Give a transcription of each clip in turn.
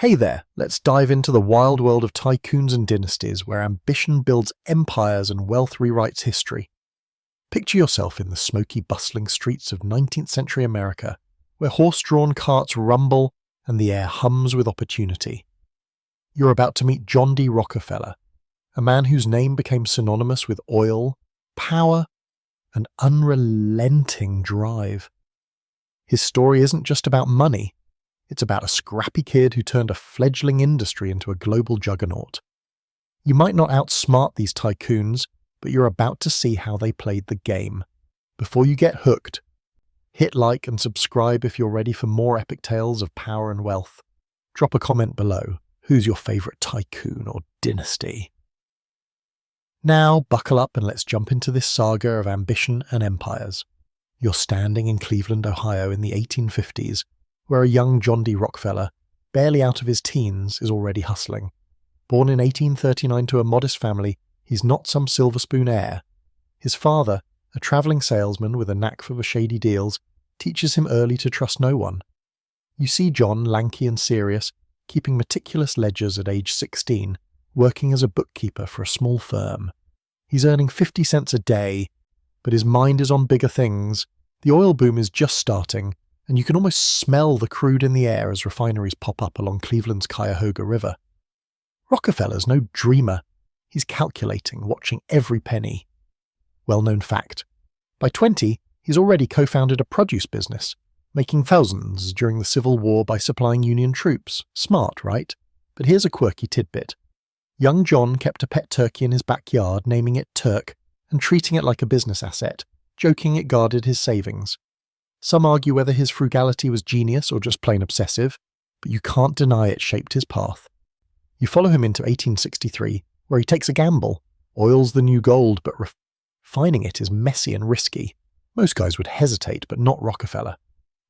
Hey there, let's dive into the wild world of tycoons and dynasties where ambition builds empires and wealth rewrites history. Picture yourself in the smoky, bustling streets of 19th century America, where horse-drawn carts rumble and the air hums with opportunity. You're about to meet John D. Rockefeller, a man whose name became synonymous with oil, power, and unrelenting drive. His story isn't just about money. It's about a scrappy kid who turned a fledgling industry into a global juggernaut. You might not outsmart these tycoons, but you're about to see how they played the game. Before you get hooked, hit like and subscribe if you're ready for more epic tales of power and wealth. Drop a comment below. Who's your favorite tycoon or dynasty? Now, buckle up and let's jump into this saga of ambition and empires. You're standing in Cleveland, Ohio in the 1850s, where a young John D. Rockefeller, barely out of his teens, is already hustling. Born in 1839 to a modest family, he's not some silver spoon heir. His father, a travelling salesman with a knack for shady deals, teaches him early to trust no one. You see John, lanky and serious, keeping meticulous ledgers at age 16, working as a bookkeeper for a small firm. He's earning 50 cents a day, but his mind is on bigger things. The oil boom is just starting, and you can almost smell the crude in the air as refineries pop up along Cleveland's Cuyahoga River. Rockefeller's no dreamer. He's calculating, watching every penny. Well-known fact. By 20, he's already co-founded a produce business, making thousands during the Civil War by supplying Union troops. Smart, right? But here's a quirky tidbit. Young John kept a pet turkey in his backyard, naming it Turk, and treating it like a business asset, joking it guarded his savings. Some argue whether his frugality was genius or just plain obsessive, but you can't deny it shaped his path. You follow him into 1863, where he takes a gamble. Oil's the new gold, but refining it is messy and risky. Most guys would hesitate, but not Rockefeller.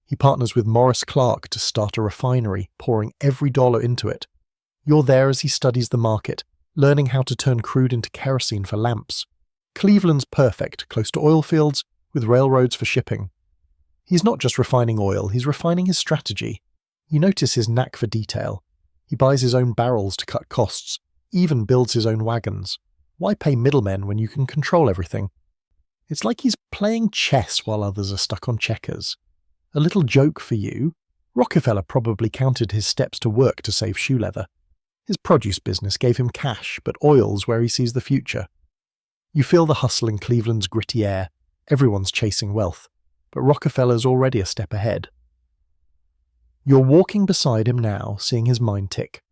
He partners with Morris Clark to start a refinery, pouring every dollar into it. You're there as he studies the market, learning how to turn crude into kerosene for lamps. Cleveland's perfect, close to oil fields, with railroads for shipping. He's not just refining oil, he's refining his strategy. You notice his knack for detail. He buys his own barrels to cut costs, even builds his own wagons. Why pay middlemen when you can control everything? It's like he's playing chess while others are stuck on checkers. A little joke for you, Rockefeller probably counted his steps to work to save shoe leather. His produce business gave him cash, but oil's where he sees the future. You feel the hustle in Cleveland's gritty air. Everyone's chasing wealth. But Rockefeller's already a step ahead. You're walking beside him now, seeing his mind tick.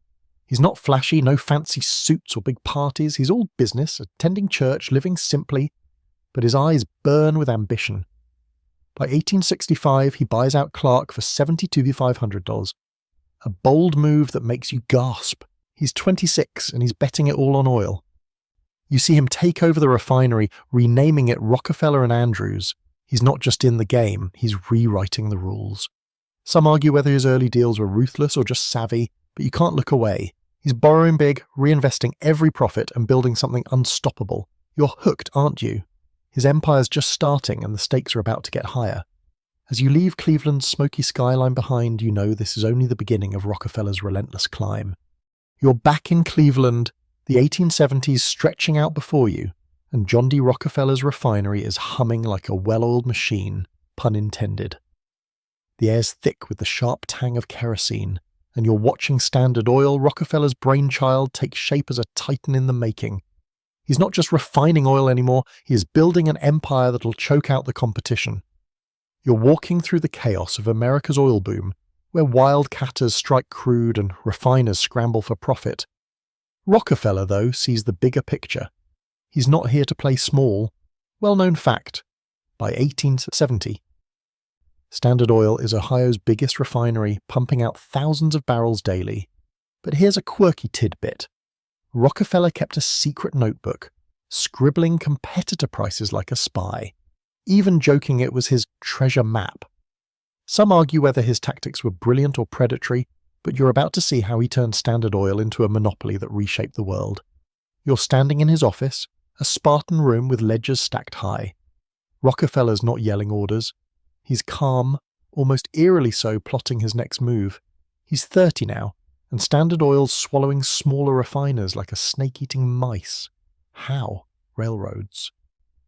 He's not flashy, no fancy suits or big parties. He's all business, attending church, living simply, but his eyes burn with ambition. By 1865, he buys out Clark for $72,500. A bold move that makes you gasp. He's 26 and he's betting it all on oil. You see him take over the refinery, renaming it Rockefeller and Andrews. He's not just in the game, he's rewriting the rules. Some argue whether his early deals were ruthless or just savvy, but you can't look away. He's borrowing big, reinvesting every profit and building something unstoppable. You're hooked, aren't you? His empire's just starting and the stakes are about to get higher. As you leave Cleveland's smoky skyline behind, you know this is only the beginning of Rockefeller's relentless climb. You're back in Cleveland, the 1870s stretching out before you, and John D. Rockefeller's refinery is humming like a well-oiled machine, pun intended. The air's thick with the sharp tang of kerosene, and you're watching Standard Oil, Rockefeller's brainchild, take shape as a titan in the making. He's not just refining oil anymore, he is building an empire that'll choke out the competition. You're walking through the chaos of America's oil boom, where wildcatters strike crude and refiners scramble for profit. Rockefeller, though, sees the bigger picture. He's not here to play small. Well-known fact. By 1870, Standard Oil is Ohio's biggest refinery, pumping out thousands of barrels daily. But here's a quirky tidbit. Rockefeller kept a secret notebook, scribbling competitor prices like a spy, even joking it was his treasure map. Some argue whether his tactics were brilliant or predatory, but you're about to see how he turned Standard Oil into a monopoly that reshaped the world. You're standing in his office, a Spartan room with ledgers stacked high. Rockefeller's not yelling orders. He's calm, almost eerily so, plotting his next move. He's 30 now, and Standard Oil's swallowing smaller refiners like a snake-eating mice. How? Railroads.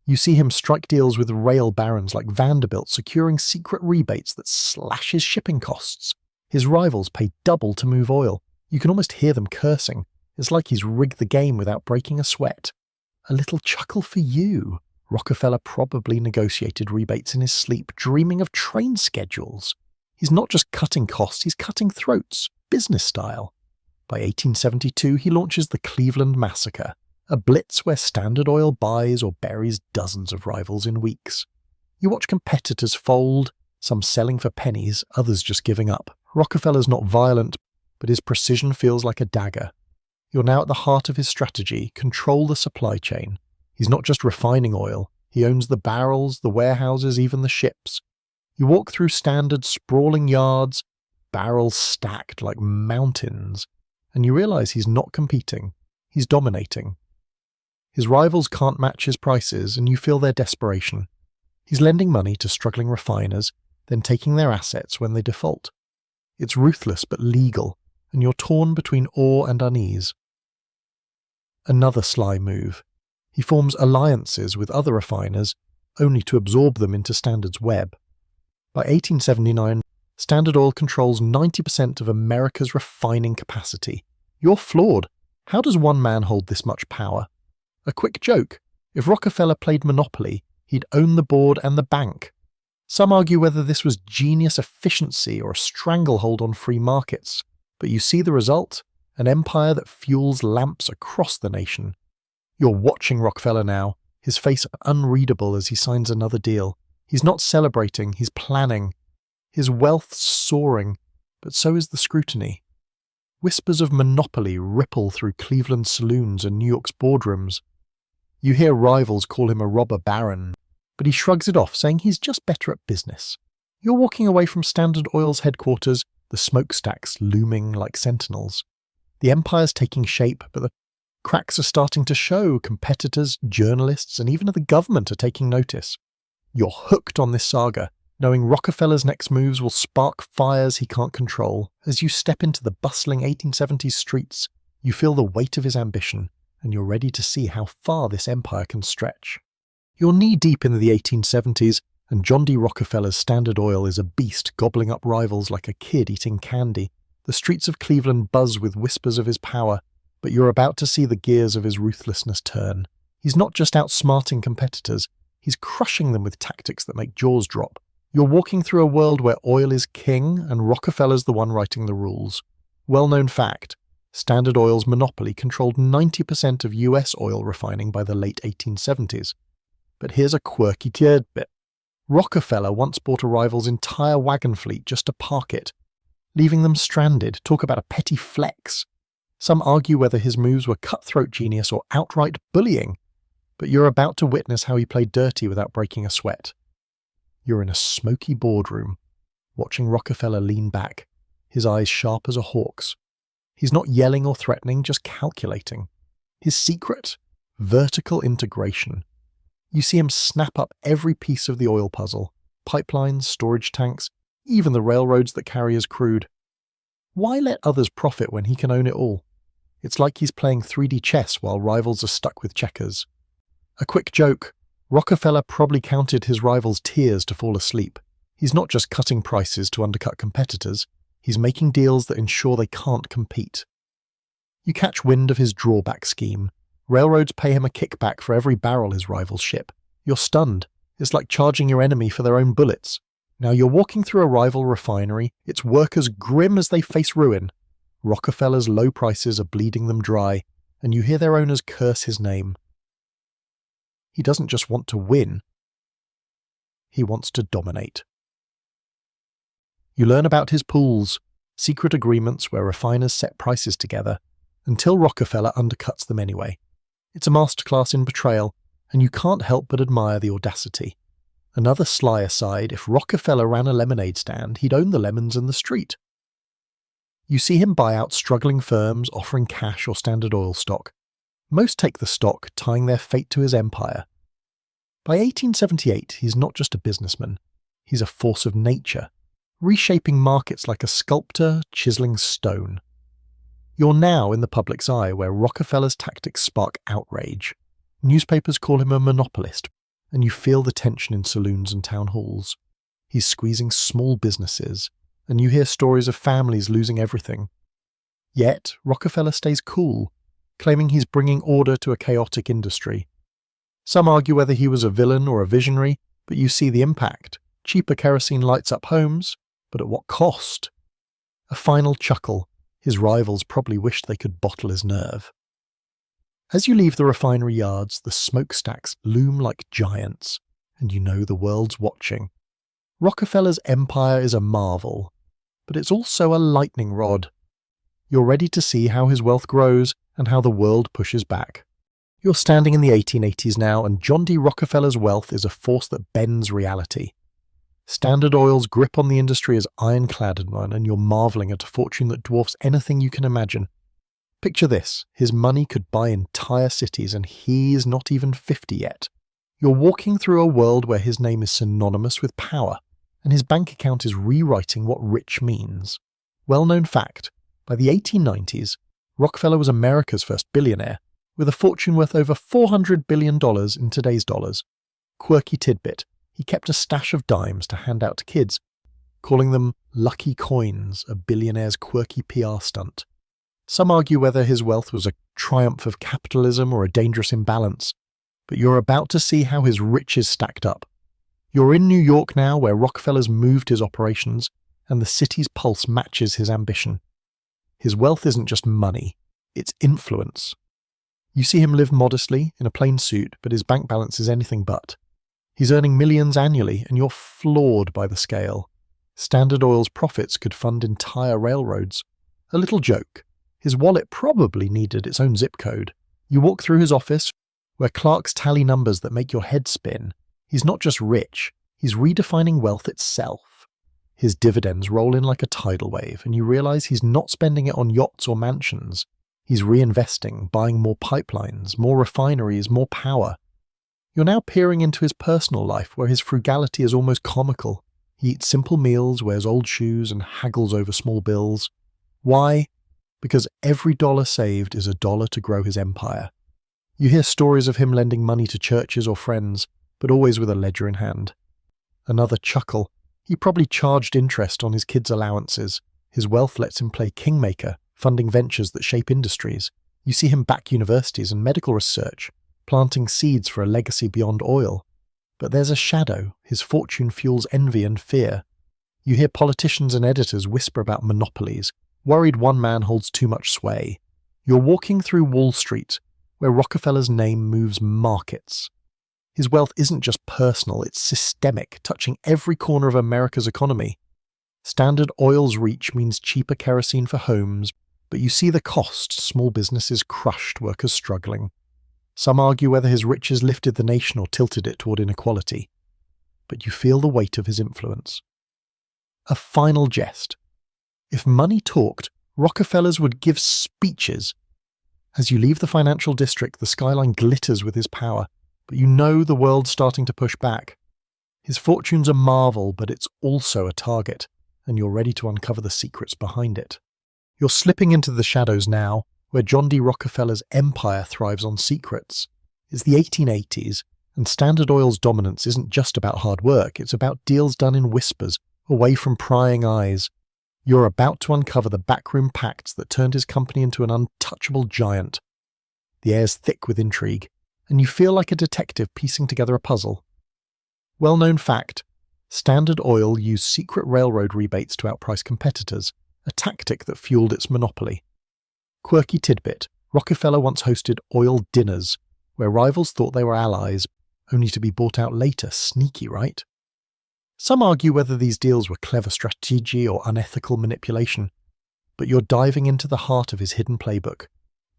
You see him strike deals with rail barons like Vanderbilt, securing secret rebates that slash his shipping costs. His rivals pay double to move oil. You can almost hear them cursing. It's like he's rigged the game without breaking a sweat. A little chuckle for you. Rockefeller probably negotiated rebates in his sleep, dreaming of train schedules. He's not just cutting costs, he's cutting throats, business style. By 1872, he launches the Cleveland Massacre, a blitz where Standard Oil buys or buries dozens of rivals in weeks. You watch competitors fold, some selling for pennies, others just giving up. Rockefeller's not violent, but his precision feels like a dagger. You're now at the heart of his strategy: control the supply chain. He's not just refining oil, he owns the barrels, the warehouses, even the ships. You walk through Standard's sprawling yards, barrels stacked like mountains, and you realize he's not competing, he's dominating. His rivals can't match his prices, and you feel their desperation. He's lending money to struggling refiners, then taking their assets when they default. It's ruthless but legal, and you're torn between awe and unease. Another sly move. He forms alliances with other refiners, only to absorb them into Standard's web. By 1879, Standard Oil controls 90% of America's refining capacity. You're floored. How does one man hold this much power? A quick joke. If Rockefeller played Monopoly, he'd own the board and the bank. Some argue whether this was genius efficiency or a stranglehold on free markets. But you see the result? An empire that fuels lamps across the nation. You're watching Rockefeller now, his face unreadable as he signs another deal. He's not celebrating, he's planning. His wealth's soaring, but so is the scrutiny. Whispers of monopoly ripple through Cleveland saloons and New York's boardrooms. You hear rivals call him a robber baron, but he shrugs it off, saying he's just better at business. You're walking away from Standard Oil's headquarters, the smokestacks looming like sentinels. The empire's taking shape, but the cracks are starting to show. Competitors, journalists, and even the government are taking notice. You're hooked on this saga, knowing Rockefeller's next moves will spark fires he can't control. As you step into the bustling 1870s streets, you feel the weight of his ambition, and you're ready to see how far this empire can stretch. You're knee-deep in the 1870s, and John D. Rockefeller's Standard Oil is a beast gobbling up rivals like a kid eating candy. The streets of Cleveland buzz with whispers of his power, but you're about to see the gears of his ruthlessness turn. He's not just outsmarting competitors, he's crushing them with tactics that make jaws drop. You're walking through a world where oil is king and Rockefeller's the one writing the rules. Well-known fact, Standard Oil's monopoly controlled 90% of US oil refining by the late 1870s. But here's a quirky tidbit. Rockefeller once bought a rival's entire wagon fleet just to park it, leaving them stranded. Talk about a petty flex. Some argue whether his moves were cutthroat genius or outright bullying, but you're about to witness how he played dirty without breaking a sweat. You're in a smoky boardroom, watching Rockefeller lean back, his eyes sharp as a hawk's. He's not yelling or threatening, just calculating. His secret? Vertical integration. You see him snap up every piece of the oil puzzle: pipelines, storage tanks, even the railroads that carry his crude. Why let others profit when he can own it all? It's like he's playing 3D chess while rivals are stuck with checkers. A quick joke. Rockefeller probably counted his rivals' tears to fall asleep. He's not just cutting prices to undercut competitors, he's making deals that ensure they can't compete. You catch wind of his drawback scheme. Railroads pay him a kickback for every barrel his rivals ship. You're stunned. It's like charging your enemy for their own bullets. Now you're walking through a rival refinery, its workers grim as they face ruin. Rockefeller's low prices are bleeding them dry, and you hear their owners curse his name. He doesn't just want to win, he wants to dominate. You learn about his pools, secret agreements where refiners set prices together, until Rockefeller undercuts them anyway. It's a masterclass in betrayal, and you can't help but admire the audacity. Another sly aside, if Rockefeller ran a lemonade stand, he'd own the lemons and the street. You see him buy out struggling firms offering cash or Standard Oil stock. Most take the stock, tying their fate to his empire. By 1878, he's not just a businessman. He's a force of nature, reshaping markets like a sculptor chiseling stone. You're now in the public's eye where Rockefeller's tactics spark outrage. Newspapers call him a monopolist, and you feel the tension in saloons and town halls. He's squeezing small businesses, and you hear stories of families losing everything. Yet, Rockefeller stays cool, claiming he's bringing order to a chaotic industry. Some argue whether he was a villain or a visionary, but you see the impact. Cheaper kerosene lights up homes, but at what cost? A final chuckle. His rivals probably wished they could bottle his nerve. As you leave the refinery yards, the smokestacks loom like giants, and you know the world's watching. Rockefeller's empire is a marvel, but it's also a lightning rod. You're ready to see how his wealth grows and how the world pushes back. You're standing in the 1880s now, and John D. Rockefeller's wealth is a force that bends reality. Standard Oil's grip on the industry is ironclad, and you're marveling at a fortune that dwarfs anything you can imagine. Picture this, his money could buy entire cities, and he's not even 50 yet. You're walking through a world where his name is synonymous with power, and his bank account is rewriting what rich means. Well-known fact, by the 1890s, Rockefeller was America's first billionaire, with a fortune worth over $400 billion in today's dollars. Quirky tidbit, he kept a stash of dimes to hand out to kids, calling them lucky coins, a billionaire's quirky PR stunt. Some argue whether his wealth was a triumph of capitalism or a dangerous imbalance, but you're about to see how his riches stacked up. You're in New York now, where Rockefeller's moved his operations, and the city's pulse matches his ambition. His wealth isn't just money, it's influence. You see him live modestly, in a plain suit, but his bank balance is anything but. He's earning millions annually, and you're floored by the scale. Standard Oil's profits could fund entire railroads. A little joke. His wallet probably needed its own zip code. You walk through his office, where clerks tally numbers that make your head spin. He's not just rich, he's redefining wealth itself. His dividends roll in like a tidal wave, and you realize he's not spending it on yachts or mansions. He's reinvesting, buying more pipelines, more refineries, more power. You're now peering into his personal life, where his frugality is almost comical. He eats simple meals, wears old shoes, and haggles over small bills. Why? Because every dollar saved is a dollar to grow his empire. You hear stories of him lending money to churches or friends, but always with a ledger in hand. Another chuckle. He probably charged interest on his kids' allowances. His wealth lets him play kingmaker, funding ventures that shape industries. You see him back universities and medical research, planting seeds for a legacy beyond oil. But there's a shadow. His fortune fuels envy and fear. You hear politicians and editors whisper about monopolies, worried one man holds too much sway. You're walking through Wall Street, where Rockefeller's name moves markets. His wealth isn't just personal, it's systemic, touching every corner of America's economy. Standard Oil's reach means cheaper kerosene for homes, but you see the cost: small businesses crushed, workers struggling. Some argue whether his riches lifted the nation or tilted it toward inequality. But you feel the weight of his influence. A final jest. If money talked, Rockefellers would give speeches. As you leave the financial district, the skyline glitters with his power, but you know the world's starting to push back. His fortune's a marvel, but it's also a target, and you're ready to uncover the secrets behind it. You're slipping into the shadows now, where John D. Rockefeller's empire thrives on secrets. It's the 1880s, and Standard Oil's dominance isn't just about hard work, it's about deals done in whispers, away from prying eyes. You're about to uncover the backroom pacts that turned his company into an untouchable giant. The air's thick with intrigue, and you feel like a detective piecing together a puzzle. Well-known fact, Standard Oil used secret railroad rebates to outprice competitors, a tactic that fueled its monopoly. Quirky tidbit, Rockefeller once hosted oil dinners, where rivals thought they were allies, only to be bought out later. Sneaky, right? Some argue whether these deals were clever strategy or unethical manipulation, but you're diving into the heart of his hidden playbook.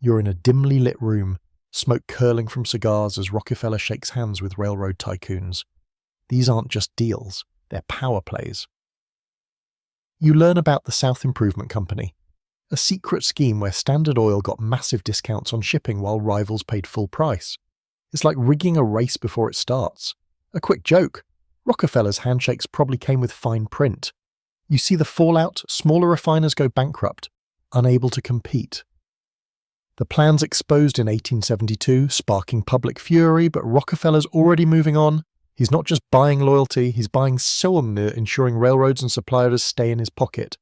You're in a dimly lit room, smoke curling from cigars as Rockefeller shakes hands with railroad tycoons. These aren't just deals, they're power plays. You learn about the South Improvement Company, a secret scheme where Standard Oil got massive discounts on shipping while rivals paid full price. It's like rigging a race before it starts. A quick joke, Rockefeller's handshakes probably came with fine print. You see the fallout: smaller refiners go bankrupt, unable to compete. The plan's exposed in 1872, sparking public fury, but Rockefeller's already moving on. He's not just buying loyalty, he's buying Cylinder, ensuring railroads and suppliers stay in his pocket.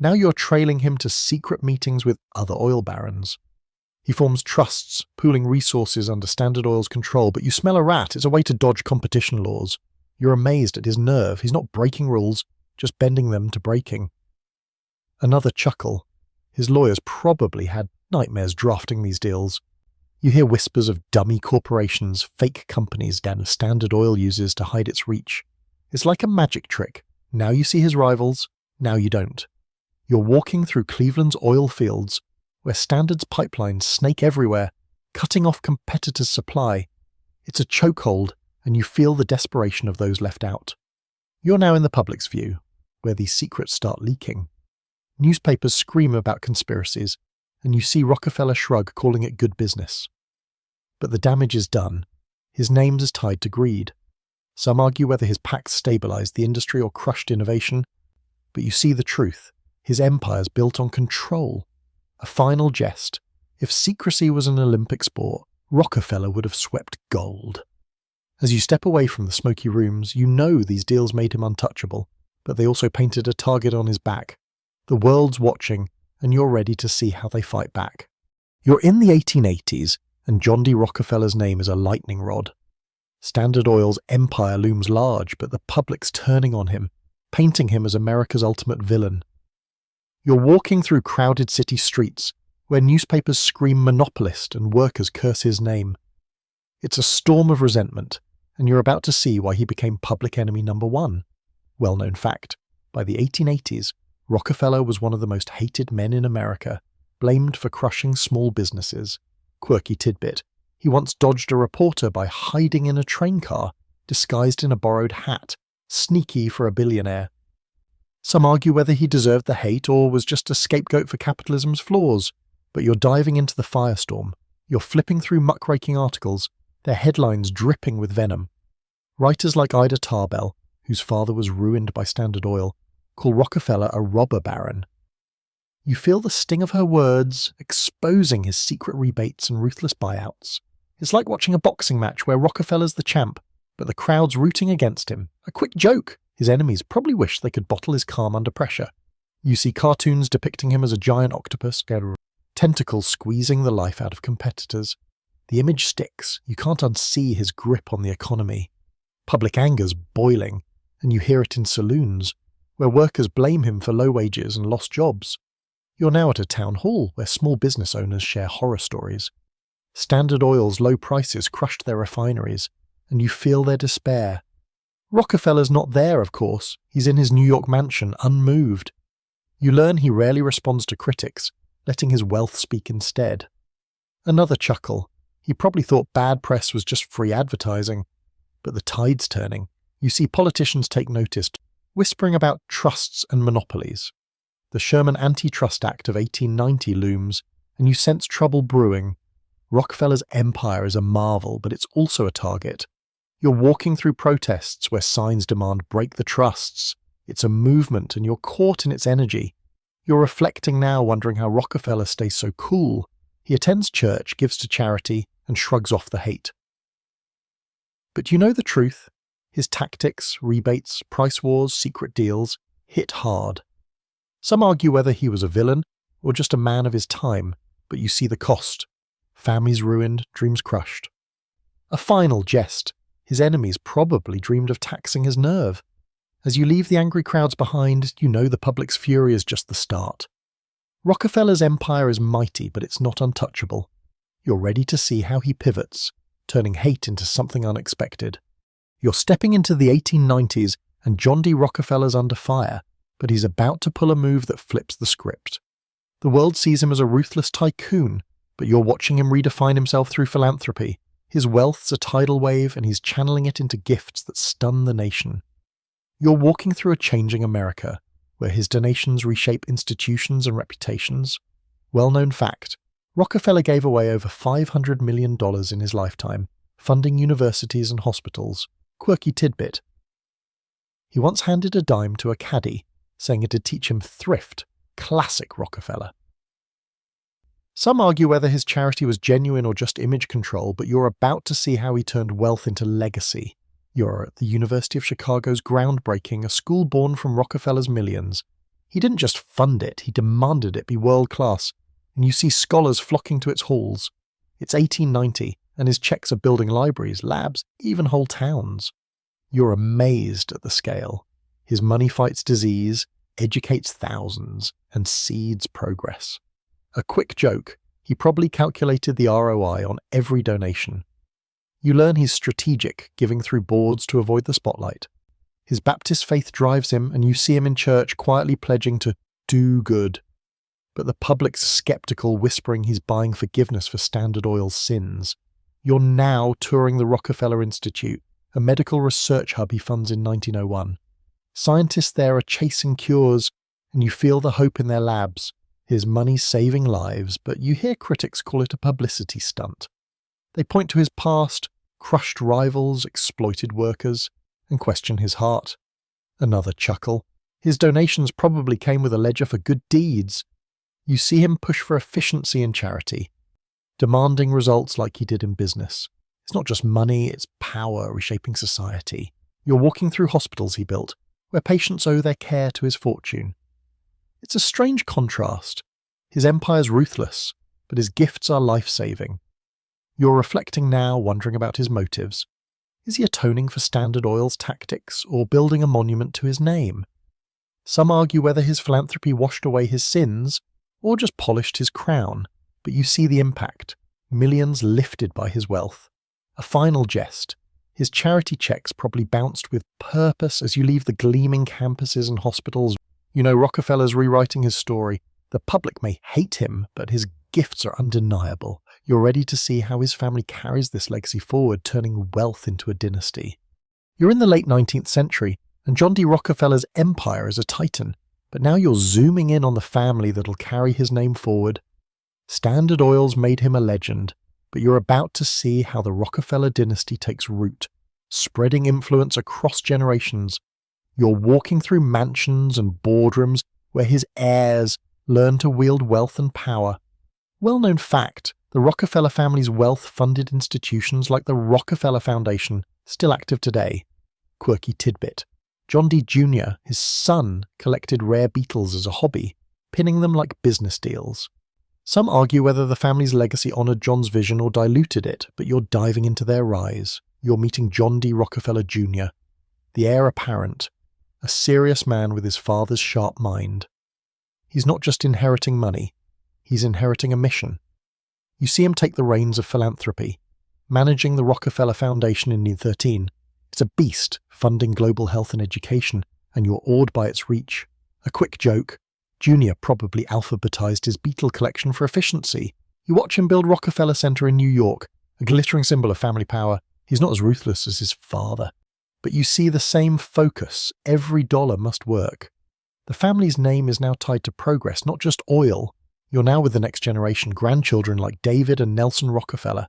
Now you're trailing him to secret meetings with other oil barons. He forms trusts, pooling resources under Standard Oil's control, but you smell a rat. It's a way to dodge competition laws. You're amazed at his nerve. He's not breaking rules, just bending them to breaking. Another chuckle. His lawyers probably had nightmares drafting these deals. You hear whispers of dummy corporations, fake companies Standard Oil uses to hide its reach. It's like a magic trick. Now you see his rivals, now you don't. You're walking through Cleveland's oil fields, where Standard's pipelines snake everywhere, cutting off competitors' supply. It's a chokehold, and you feel the desperation of those left out. You're now in the public's view, where these secrets start leaking. Newspapers scream about conspiracies, and you see Rockefeller shrug, calling it good business. But the damage is done. His name is tied to greed. Some argue whether his pacts stabilized the industry or crushed innovation, but you see the truth. His empire's built on control. A final jest. If secrecy was an Olympic sport, Rockefeller would have swept gold. As you step away from the smoky rooms, you know these deals made him untouchable, but they also painted a target on his back. The world's watching, and you're ready to see how they fight back. You're in the 1880s, and John D. Rockefeller's name is a lightning rod. Standard Oil's empire looms large, but the public's turning on him, painting him as America's ultimate villain. You're walking through crowded city streets, where newspapers scream monopolist and workers curse his name. It's a storm of resentment, and you're about to see why he became public enemy number one. Well-known fact, by the 1880s, Rockefeller was one of the most hated men in America, blamed for crushing small businesses. Quirky tidbit, he once dodged a reporter by hiding in a train car, disguised in a borrowed hat, sneaky for a billionaire. Some argue whether he deserved the hate or was just a scapegoat for capitalism's flaws, but you're diving into the firestorm. You're flipping through muckraking articles, their headlines dripping with venom. Writers like Ida Tarbell, whose father was ruined by Standard Oil, call Rockefeller a robber baron. You feel the sting of her words, exposing his secret rebates and ruthless buyouts. It's like watching a boxing match where Rockefeller's the champ, but the crowd's rooting against him. A quick joke. His enemies probably wish they could bottle his calm under pressure. You see cartoons depicting him as a giant octopus, tentacles squeezing the life out of competitors. The image sticks. You can't unsee his grip on the economy. Public anger's boiling, and you hear it in saloons, where workers blame him for low wages and lost jobs. You're now at a town hall where small business owners share horror stories. Standard Oil's low prices crushed their refineries, and you feel their despair. Rockefeller's not there, of course. He's in his New York mansion, unmoved. You learn he rarely responds to critics, letting his wealth speak instead. Another chuckle. He probably thought bad press was just free advertising. But the tide's turning. You see politicians take notice, whispering about trusts and monopolies. The Sherman Antitrust Act of 1890 looms, and you sense trouble brewing. Rockefeller's empire is a marvel, but it's also a target. You're walking through protests where signs demand break the trusts. It's a movement, and you're caught in its energy. You're reflecting now, wondering how Rockefeller stays so cool. He attends church, gives to charity, and shrugs off the hate. But you know the truth. His tactics, rebates, price wars, secret deals hit hard. Some argue whether he was a villain or just a man of his time, but you see the cost. Families ruined, dreams crushed. A final jest. His enemies probably dreamed of taxing his nerve. As you leave the angry crowds behind, you know the public's fury is just the start. Rockefeller's empire is mighty, but it's not untouchable. You're ready to see how he pivots, turning hate into something unexpected. You're stepping into the 1890s, and John D. Rockefeller's under fire, but he's about to pull a move that flips the script. The world sees him as a ruthless tycoon, but you're watching him redefine himself through philanthropy. His wealth's a tidal wave, and he's channeling it into gifts that stun the nation. You're walking through a changing America, where his donations reshape institutions and reputations. Well-known fact, Rockefeller gave away over $500 million in his lifetime, funding universities and hospitals. Quirky tidbit. He once handed a dime to a caddie, saying it'd teach him thrift. Classic Rockefeller. Some argue whether his charity was genuine or just image control, but you're about to see how he turned wealth into legacy. You're at the University of Chicago's groundbreaking, a school born from Rockefeller's millions. He didn't just fund it, he demanded it be world-class, and you see scholars flocking to its halls. It's 1890, and his checks are building libraries, labs, even whole towns. You're amazed at the scale. His money fights disease, educates thousands, and seeds progress. A quick joke, he probably calculated the ROI on every donation. You learn he's strategic, giving through boards to avoid the spotlight. His Baptist faith drives him, and you see him in church quietly pledging to do good. But the public's skeptical, whispering he's buying forgiveness for Standard Oil's sins. You're now touring the Rockefeller Institute, a medical research hub he funds in 1901. Scientists there are chasing cures, and you feel the hope in their labs. His money's saving lives, but you hear critics call it a publicity stunt. They point to his past, crushed rivals, exploited workers, and question his heart. Another chuckle. His donations probably came with a ledger for good deeds. You see him push for efficiency in charity, demanding results like he did in business. It's not just money, it's power reshaping society. You're walking through hospitals he built, where patients owe their care to his fortune. It's a strange contrast. His empire's ruthless, but his gifts are life-saving. You're reflecting now, wondering about his motives. Is he atoning for Standard Oil's tactics, or building a monument to his name? Some argue whether his philanthropy washed away his sins, or just polished his crown, but you see the impact. Millions lifted by his wealth. A final jest. His charity checks probably bounced with purpose as you leave the gleaming campuses and hospitals. You know Rockefeller's rewriting his story. The public may hate him, but his gifts are undeniable. You're ready to see how his family carries this legacy forward, turning wealth into a dynasty. You're in the late 19th century, and John D. Rockefeller's empire is a titan, but now you're zooming in on the family that'll carry his name forward. Standard Oil's made him a legend, but you're about to see how the Rockefeller dynasty takes root, spreading influence across generations. You're walking through mansions and boardrooms where his heirs learn to wield wealth and power. Well-known fact, the Rockefeller family's wealth-funded institutions like the Rockefeller Foundation, still active today. Quirky tidbit. John D. Jr., his son, collected rare beetles as a hobby, pinning them like business deals. Some argue whether the family's legacy honored John's vision or diluted it, but you're diving into their rise. You're meeting John D. Rockefeller Jr., the heir apparent, a serious man with his father's sharp mind. He's not just inheriting money, he's inheriting a mission. You see him take the reins of philanthropy, managing the Rockefeller Foundation in 1913. It's a beast, funding global health and education, and you're awed by its reach. A quick joke, Junior probably alphabetized his beetle collection for efficiency. You watch him build Rockefeller Center in New York, a glittering symbol of family power. He's not as ruthless as his father. But you see the same focus. Every dollar must work. The family's name is now tied to progress, not just oil. You're now with the next generation, grandchildren like David and Nelson Rockefeller.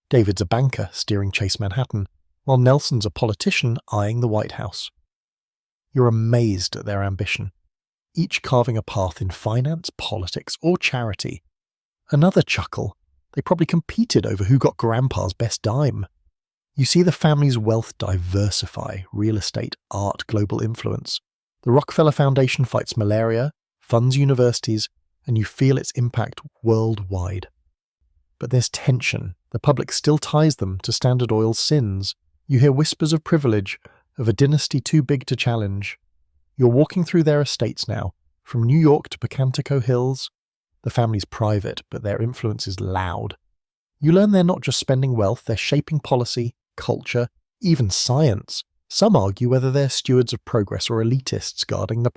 David's a banker, steering Chase Manhattan, while Nelson's a politician eyeing the White House. You're amazed at their ambition, each carving a path in finance, politics, or charity. Another chuckle. They probably competed over who got Grandpa's best dime. You see the family's wealth diversify, real estate, art, global influence. The Rockefeller Foundation fights malaria, funds universities, and you feel its impact worldwide. But there's tension. The public still ties them to Standard Oil's sins. You hear whispers of privilege, of a dynasty too big to challenge. You're walking through their estates now, from New York to Pocantico Hills. The family's private, but their influence is loud. You learn they're not just spending wealth, they're shaping policy, culture, even science. Some argue whether they're stewards of progress or elitists guarding the...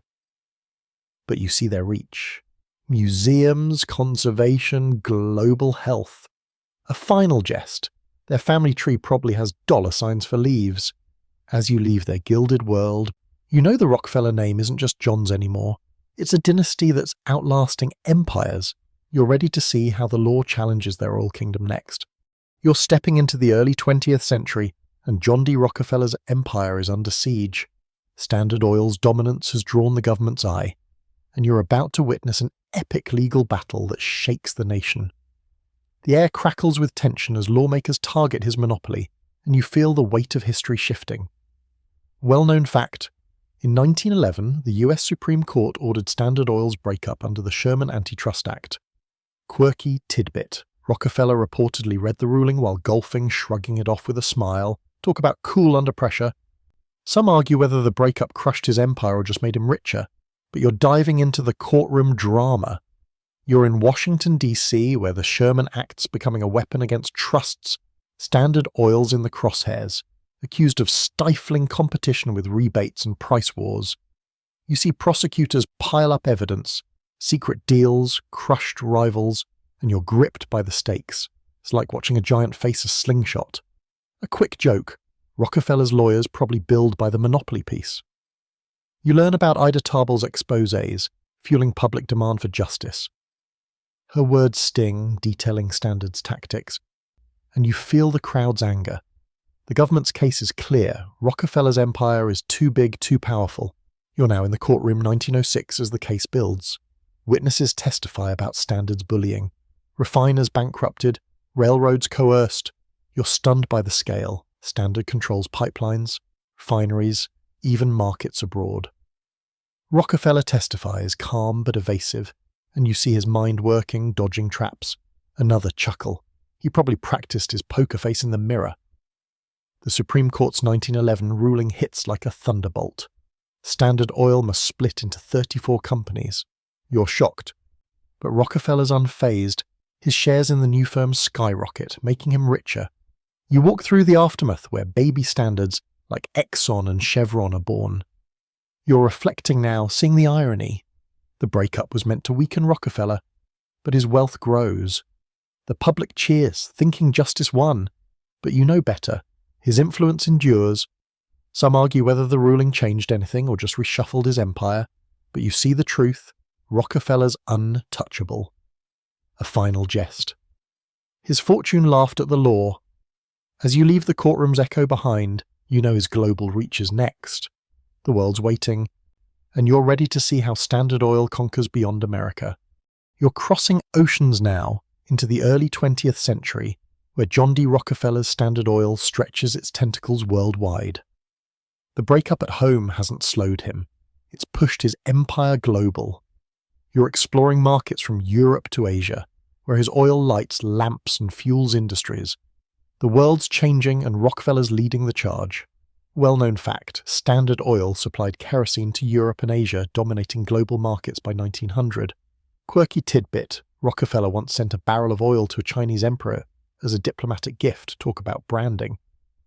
But you see their reach. Museums, conservation, global health. A final jest. Their family tree probably has dollar signs for leaves. As you leave their gilded world, you know the Rockefeller name isn't just John's anymore. It's a dynasty that's outlasting empires. You're ready to see how the law challenges their oil kingdom next. You're stepping into the early 20th century, and John D. Rockefeller's empire is under siege. Standard Oil's dominance has drawn the government's eye, and you're about to witness an epic legal battle that shakes the nation. The air crackles with tension as lawmakers target his monopoly, and you feel the weight of history shifting. Well-known fact: in 1911, the US Supreme Court ordered Standard Oil's breakup under the Sherman Antitrust Act. Quirky tidbit: Rockefeller reportedly read the ruling while golfing, shrugging it off with a smile. Talk about cool under pressure. Some argue whether the breakup crushed his empire or just made him richer, but you're diving into the courtroom drama. You're in Washington, D.C., where the Sherman Act's becoming a weapon against trusts. Standard Oil's in the crosshairs, accused of stifling competition with rebates and price wars. You see prosecutors pile up evidence, secret deals, crushed rivals, and you're gripped by the stakes. It's like watching a giant face a slingshot. A quick joke: Rockefeller's lawyers probably billed by the monopoly piece. You learn about Ida Tarbell's exposés, fueling public demand for justice. Her words sting, detailing Standard's tactics, and you feel the crowd's anger. The government's case is clear: Rockefeller's empire is too big, too powerful. You're now in the courtroom 1906 as the case builds. Witnesses testify about Standard's bullying. Refiners bankrupted, railroads coerced. You're stunned by the scale. Standard controls pipelines, refineries, even markets abroad. Rockefeller testifies, calm but evasive, and you see his mind working, dodging traps. Another chuckle. He probably practiced his poker face in the mirror. The Supreme Court's 1911 ruling hits like a thunderbolt. Standard Oil must split into 34 companies. You're shocked. But Rockefeller's unfazed. His shares in the new firm skyrocket, making him richer. You walk through the aftermath where baby standards like Exxon and Chevron are born. You're reflecting now, seeing the irony. The breakup was meant to weaken Rockefeller, but his wealth grows. The public cheers, thinking justice won. But you know better. His influence endures. Some argue whether the ruling changed anything or just reshuffled his empire, but you see the truth: Rockefeller's untouchable. A final jest. His fortune laughed at the law. As you leave the courtroom's echo behind, you know his global reach is next. The world's waiting, and you're ready to see how Standard Oil conquers beyond America. You're crossing oceans now into the early 20th century, where John D. Rockefeller's Standard Oil stretches its tentacles worldwide. The breakup at home hasn't slowed him. It's pushed his empire global. You're exploring markets from Europe to Asia, where his oil lights lamps and fuels industries. The world's changing and Rockefeller's leading the charge. Well-known fact: Standard Oil supplied kerosene to Europe and Asia, dominating global markets by 1900. Quirky tidbit: Rockefeller once sent a barrel of oil to a Chinese emperor as a diplomatic gift. Talk about branding.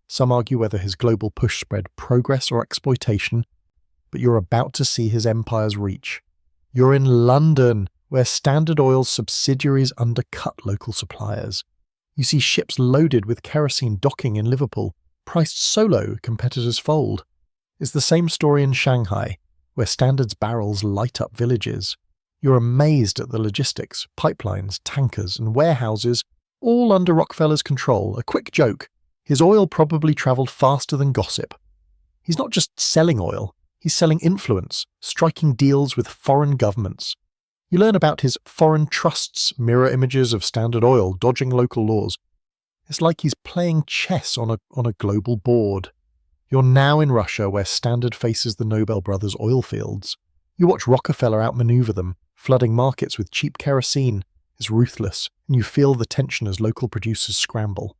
Some argue whether his global push spread progress or exploitation, but you're about to see his empire's reach. You're in London, where Standard Oil's subsidiaries undercut local suppliers. You see ships loaded with kerosene docking in Liverpool, priced so low competitors fold. It's the same story in Shanghai, where Standard's barrels light up villages. You're amazed at the logistics: pipelines, tankers, and warehouses, all under Rockefeller's control. A quick joke: his oil probably travelled faster than gossip. He's not just selling oil, he's selling influence, striking deals with foreign governments. You learn about his foreign trusts, mirror images of Standard Oil, dodging local laws. It's like he's playing chess on a global board. You're now in Russia, where Standard faces the Nobel brothers' oil fields. You watch Rockefeller outmaneuver them, flooding markets with cheap kerosene. It's ruthless, and you feel the tension as local producers scramble.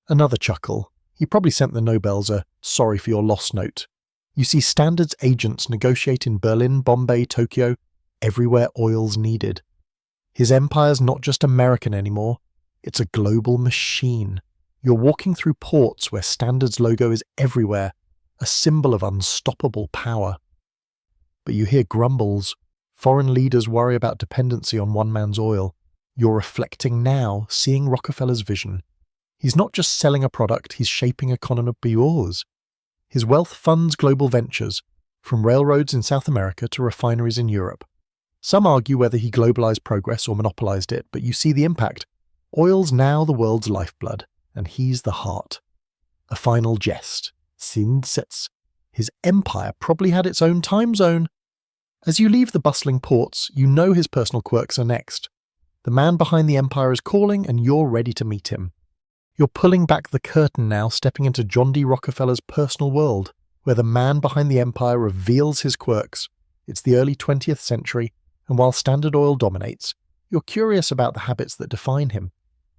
Another chuckle. He probably sent the Nobels a "sorry for your loss" note. You see Standard's agents negotiate in Berlin, Bombay, Tokyo, everywhere oil's needed. His empire's not just American anymore, it's a global machine. You're walking through ports where Standard's logo is everywhere, a symbol of unstoppable power. But you hear grumbles. Foreign leaders worry about dependency on one man's oil. You're reflecting now, seeing Rockefeller's vision. He's not just selling a product, he's shaping economic yours. His wealth funds global ventures, from railroads in South America to refineries in Europe. Some argue whether he globalized progress or monopolized it, but you see the impact. Oil's now the world's lifeblood, and he's the heart. A final jest. His empire probably had its own time zone. As you leave the bustling ports, you know his personal quirks are next. The man behind the empire is calling and you're ready to meet him. You're pulling back the curtain now, stepping into John D. Rockefeller's personal world, where the man behind the empire reveals his quirks. It's the early 20th century, and while Standard Oil dominates, you're curious about the habits that define him.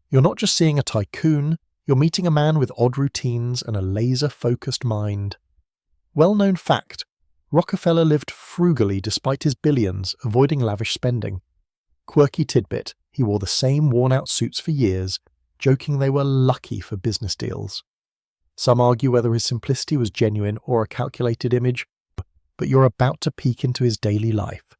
You're not just seeing a tycoon, you're meeting a man with odd routines and a laser-focused mind. Well-known fact, Rockefeller lived frugally despite his billions, avoiding lavish spending. Quirky tidbit, he wore the same worn-out suits for years, joking they were lucky for business deals. Some argue whether his simplicity was genuine or a calculated image, but you're about to peek into his daily life.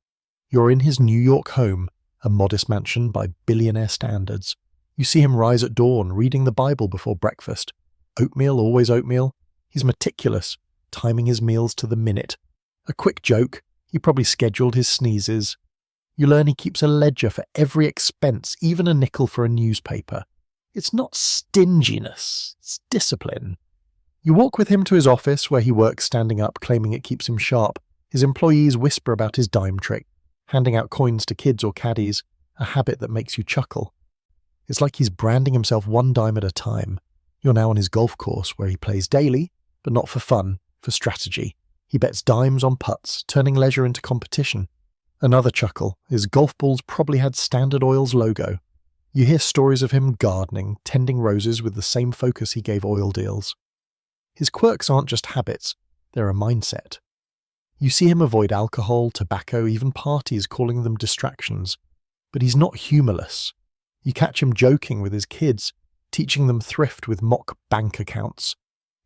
You're in his New York home, a modest mansion by billionaire standards. You see him rise at dawn, reading the Bible before breakfast. Oatmeal, always oatmeal. He's meticulous, timing his meals to the minute. A quick joke, he probably scheduled his sneezes. You learn he keeps a ledger for every expense, even a nickel for a newspaper. It's not stinginess, it's discipline. You walk with him to his office where he works standing up, claiming it keeps him sharp. His employees whisper about his dime trick, handing out coins to kids or caddies, a habit that makes you chuckle. It's like he's branding himself one dime at a time. You're now on his golf course where he plays daily, but not for fun, for strategy. He bets dimes on putts, turning leisure into competition. Another chuckle, his golf balls probably had Standard Oil's logo. You hear stories of him gardening, tending roses with the same focus he gave oil deals. His quirks aren't just habits, they're a mindset. You see him avoid alcohol, tobacco, even parties, calling them distractions. But he's not humorless. You catch him joking with his kids, teaching them thrift with mock bank accounts.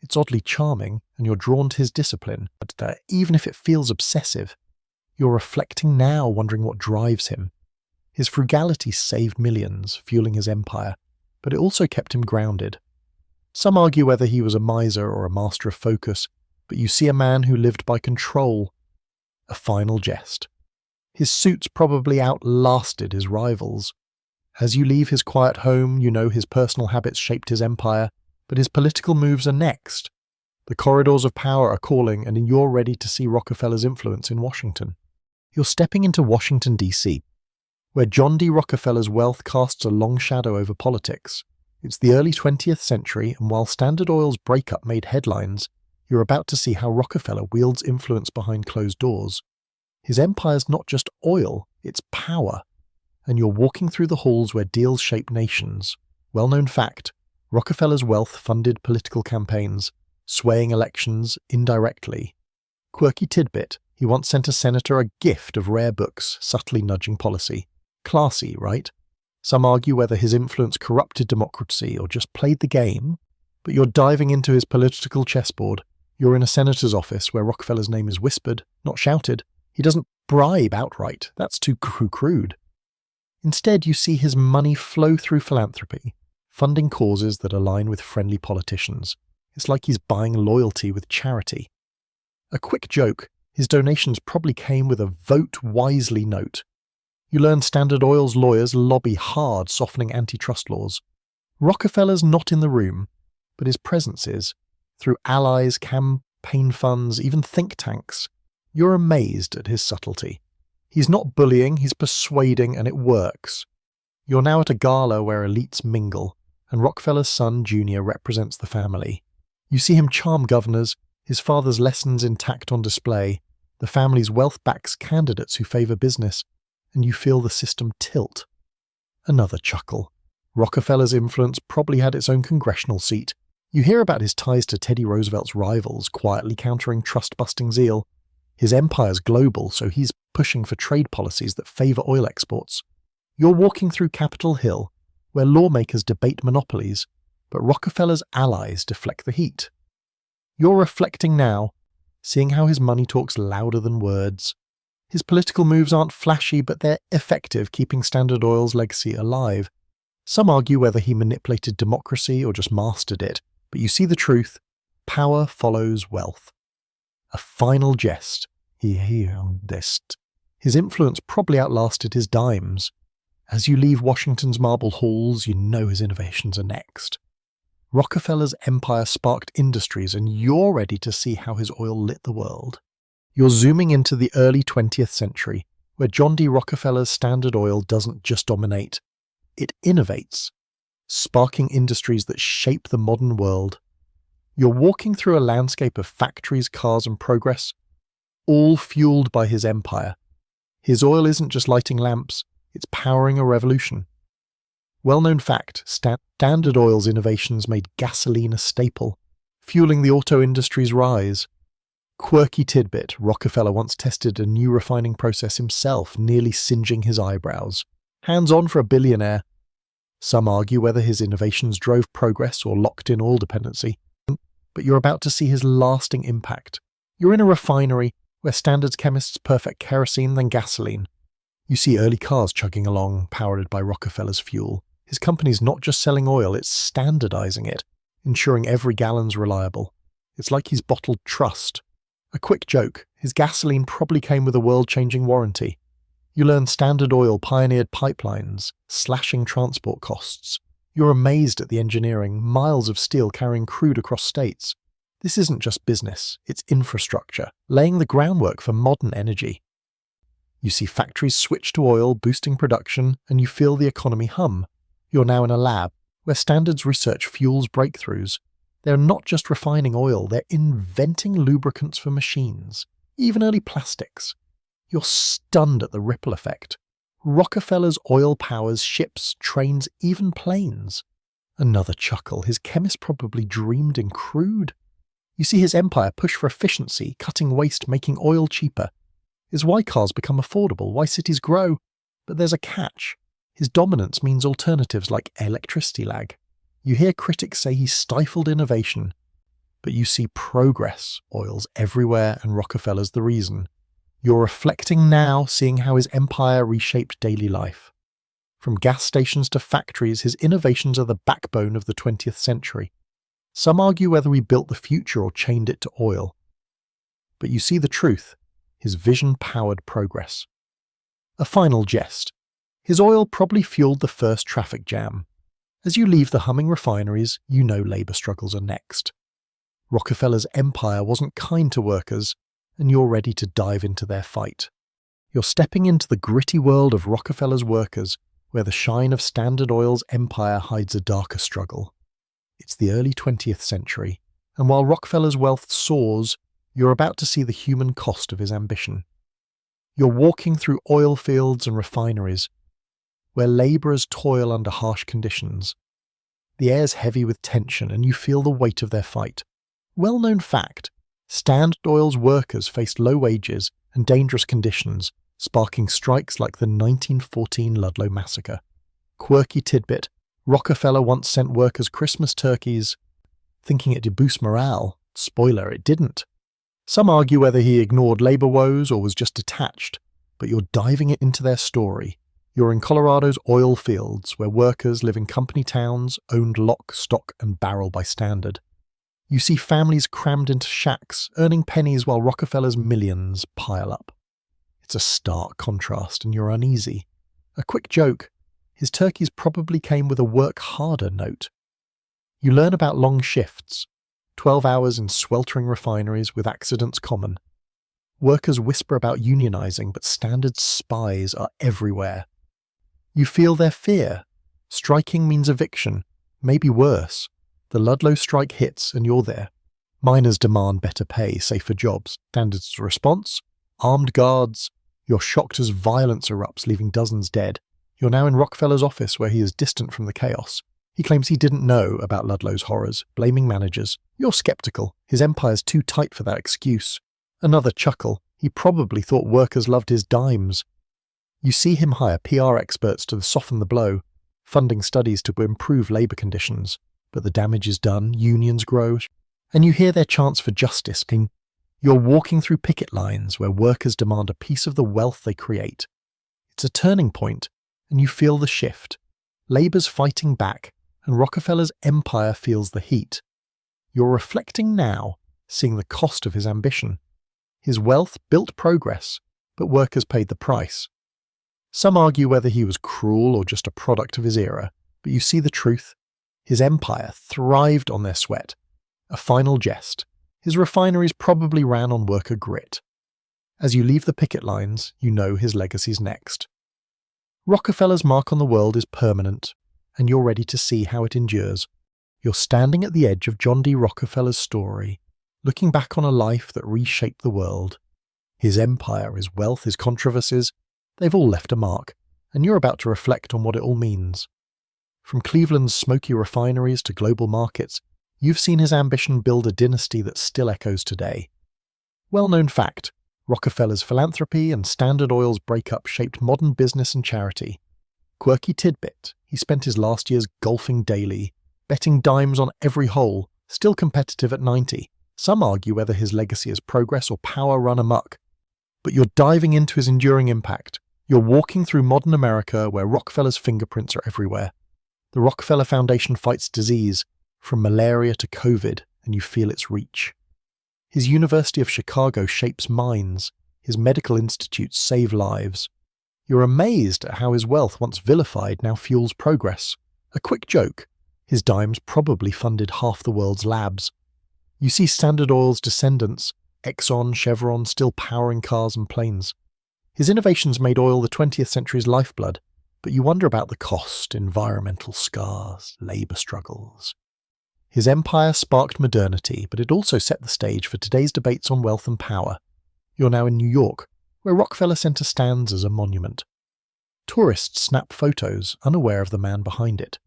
It's oddly charming, and you're drawn to his discipline, but even if it feels obsessive, you're reflecting now, wondering what drives him. His frugality saved millions, fueling his empire, but it also kept him grounded. Some argue whether he was a miser or a master of focus, but you see a man who lived by control. A final jest. His suits probably outlasted his rivals. As you leave his quiet home, you know his personal habits shaped his empire, but his political moves are next. The corridors of power are calling, and you're ready to see Rockefeller's influence in Washington. You're stepping into Washington, D.C., where John D. Rockefeller's wealth casts a long shadow over politics. It's the early 20th century, and while Standard Oil's breakup made headlines, you're about to see how Rockefeller wields influence behind closed doors. His empire's not just oil, it's power. And you're walking through the halls where deals shape nations. Well-known fact, Rockefeller's wealth funded political campaigns, swaying elections indirectly. Quirky tidbit, he once sent a senator a gift of rare books, subtly nudging policy. Classy, right? Some argue whether his influence corrupted democracy or just played the game, but you're diving into his political chessboard. You're in a senator's office where Rockefeller's name is whispered, not shouted. He doesn't bribe outright, that's too crude. Instead, you see his money flow through philanthropy, funding causes that align with friendly politicians. It's like he's buying loyalty with charity. A quick joke, his donations probably came with a vote wisely note. You learn Standard Oil's lawyers lobby hard, softening antitrust laws. Rockefeller's not in the room, but his presence is. Through allies, campaign funds, even think tanks. You're amazed at his subtlety. He's not bullying, he's persuading, and it works. You're now at a gala where elites mingle, and Rockefeller's son, Jr., represents the family. You see him charm governors, his father's lessons intact on display, the family's wealth backs candidates who favour business, and you feel the system tilt. Another chuckle. Rockefeller's influence probably had its own congressional seat. You hear about his ties to Teddy Roosevelt's rivals, quietly countering trust-busting zeal. His empire's global, so he's pushing for trade policies that favour oil exports. You're walking through Capitol Hill, where lawmakers debate monopolies, but Rockefeller's allies deflect the heat. You're reflecting now, seeing how his money talks louder than words. His political moves aren't flashy, but they're effective, keeping Standard Oil's legacy alive. Some argue whether he manipulated democracy or just mastered it, but you see the truth. Power follows wealth. A final jest. His influence probably outlasted his dimes. As you leave Washington's marble halls, you know his innovations are next. Rockefeller's empire sparked industries, and you're ready to see how his oil lit the world. You're zooming into the early 20th century, where John D. Rockefeller's Standard Oil doesn't just dominate, it innovates, sparking industries that shape the modern world. You're walking through a landscape of factories, cars, and progress, all fueled by his empire. His oil isn't just lighting lamps, it's powering a revolution. Well-known fact, Standard Oil's innovations made gasoline a staple, fueling the auto industry's rise. Quirky tidbit, Rockefeller once tested a new refining process himself, nearly singeing his eyebrows. Hands-on for a billionaire. Some argue whether his innovations drove progress or locked in oil dependency, but you're about to see his lasting impact. You're in a refinery where Standard's chemists perfect kerosene then gasoline. You see early cars chugging along, powered by Rockefeller's fuel. His company's not just selling oil, it's standardizing it, ensuring every gallon's reliable. It's like he's bottled trust. A quick joke, his gasoline probably came with a world-changing warranty. You learn Standard Oil pioneered pipelines, slashing transport costs. You're amazed at the engineering, miles of steel carrying crude across states. This isn't just business, it's infrastructure, laying the groundwork for modern energy. You see factories switch to oil, boosting production, and you feel the economy hum. You're now in a lab, where Standard's research fuels breakthroughs. They're not just refining oil, they're inventing lubricants for machines, even early plastics. You're stunned at the ripple effect. Rockefeller's oil powers ships, trains, even planes. Another chuckle, his chemists probably dreamed in crude. You see his empire push for efficiency, cutting waste, making oil cheaper. Is why cars become affordable, why cities grow. But there's a catch. His dominance means alternatives like electricity lag. You hear critics say he stifled innovation, but you see progress, oil's everywhere, and Rockefeller's the reason. You're reflecting now, seeing how his empire reshaped daily life. From gas stations to factories, his innovations are the backbone of the 20th century. Some argue whether he built the future or chained it to oil. But you see the truth. His vision powered progress. A final jest. His oil probably fueled the first traffic jam. As you leave the humming refineries, you know labour struggles are next. Rockefeller's empire wasn't kind to workers, and you're ready to dive into their fight. You're stepping into the gritty world of Rockefeller's workers, where the shine of Standard Oil's empire hides a darker struggle. It's the early 20th century, and while Rockefeller's wealth soars, you're about to see the human cost of his ambition. You're walking through oil fields and refineries, where labourers toil under harsh conditions. The air's heavy with tension, and you feel the weight of their fight. Well-known fact, Standard Oil's workers faced low wages and dangerous conditions, sparking strikes like the 1914 Ludlow massacre. Quirky tidbit, Rockefeller once sent workers Christmas turkeys, thinking it'd boost morale. Spoiler, it didn't. Some argue whether he ignored labour woes or was just detached, but you're diving into their story. You're in Colorado's oil fields, where workers live in company towns, owned lock, stock, and barrel by Standard. You see families crammed into shacks, earning pennies while Rockefeller's millions pile up. It's a stark contrast, and you're uneasy. A quick joke, his turkeys probably came with a work harder note. You learn about long shifts, 12 hours in sweltering refineries with accidents common. Workers whisper about unionizing, but Standard's spies are everywhere. You feel their fear. Striking means eviction, maybe worse. The Ludlow strike hits and you're there. Miners demand better pay, safer jobs. Standard's response? Armed guards. You're shocked as violence erupts, leaving dozens dead. You're now in Rockefeller's office, where he is distant from the chaos. He claims he didn't know about Ludlow's horrors, blaming managers. You're skeptical. His empire's too tight for that excuse. Another chuckle. He probably thought workers loved his dimes. You see him hire PR experts to soften the blow, funding studies to improve labour conditions. But the damage is done, unions grow, and you hear their chants for justice. You're walking through picket lines where workers demand a piece of the wealth they create. It's a turning point, and you feel the shift. Labour's fighting back, and Rockefeller's empire feels the heat. You're reflecting now, seeing the cost of his ambition. His wealth built progress, but workers paid the price. Some argue whether he was cruel or just a product of his era, but you see the truth. His empire thrived on their sweat. A final jest. His refineries probably ran on worker grit. As you leave the picket lines, you know his legacy's next. Rockefeller's mark on the world is permanent, and you're ready to see how it endures. You're standing at the edge of John D. Rockefeller's story, looking back on a life that reshaped the world. His empire, his wealth, his controversies, they've all left a mark, and you're about to reflect on what it all means. From Cleveland's smoky refineries to global markets, you've seen his ambition build a dynasty that still echoes today. Well-known fact, Rockefeller's philanthropy and Standard Oil's breakup shaped modern business and charity. Quirky tidbit, he spent his last years golfing daily, betting dimes on every hole, still competitive at 90. Some argue whether his legacy is progress or power run amok. But you're diving into his enduring impact. You're walking through modern America where Rockefeller's fingerprints are everywhere. The Rockefeller Foundation fights disease, from malaria to COVID, and you feel its reach. His University of Chicago shapes minds. His medical institutes save lives. You're amazed at how his wealth, once vilified, now fuels progress. A quick joke, his dimes probably funded half the world's labs. You see Standard Oil's descendants, Exxon, Chevron, still powering cars and planes. His innovations made oil the 20th century's lifeblood, but you wonder about the cost, environmental scars, labour struggles. His empire sparked modernity, but it also set the stage for today's debates on wealth and power. You're now in New York, where Rockefeller Center stands as a monument. Tourists snap photos, unaware of the man behind it.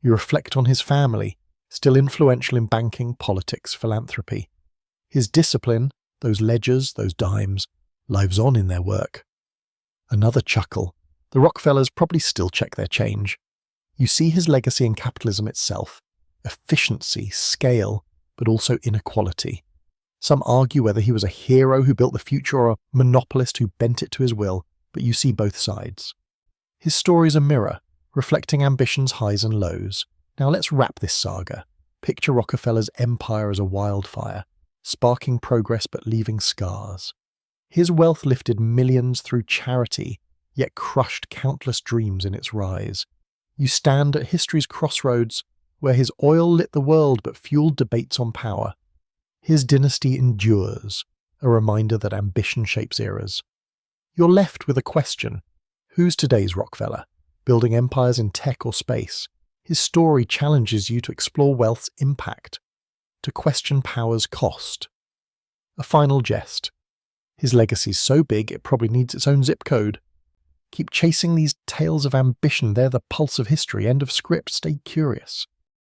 You reflect on his family, still influential in banking, politics, philanthropy. His discipline, those ledgers, those dimes, lives on in their work. Another chuckle. The Rockefellers probably still check their change. You see his legacy in capitalism itself. Efficiency, scale, but also inequality. Some argue whether he was a hero who built the future or a monopolist who bent it to his will, but you see both sides. His story's a mirror, reflecting ambition's highs and lows. Now let's wrap this saga. Picture Rockefeller's empire as a wildfire, sparking progress but leaving scars. His wealth lifted millions through charity, yet crushed countless dreams in its rise. You stand at history's crossroads, where his oil lit the world but fueled debates on power. His dynasty endures, a reminder that ambition shapes eras. You're left with a question. Who's today's Rockefeller? Building empires in tech or space? His story challenges you to explore wealth's impact, to question power's cost. A final jest. His legacy's so big it probably needs its own zip code. Keep chasing these tales of ambition, they're the pulse of history. End of script, stay curious.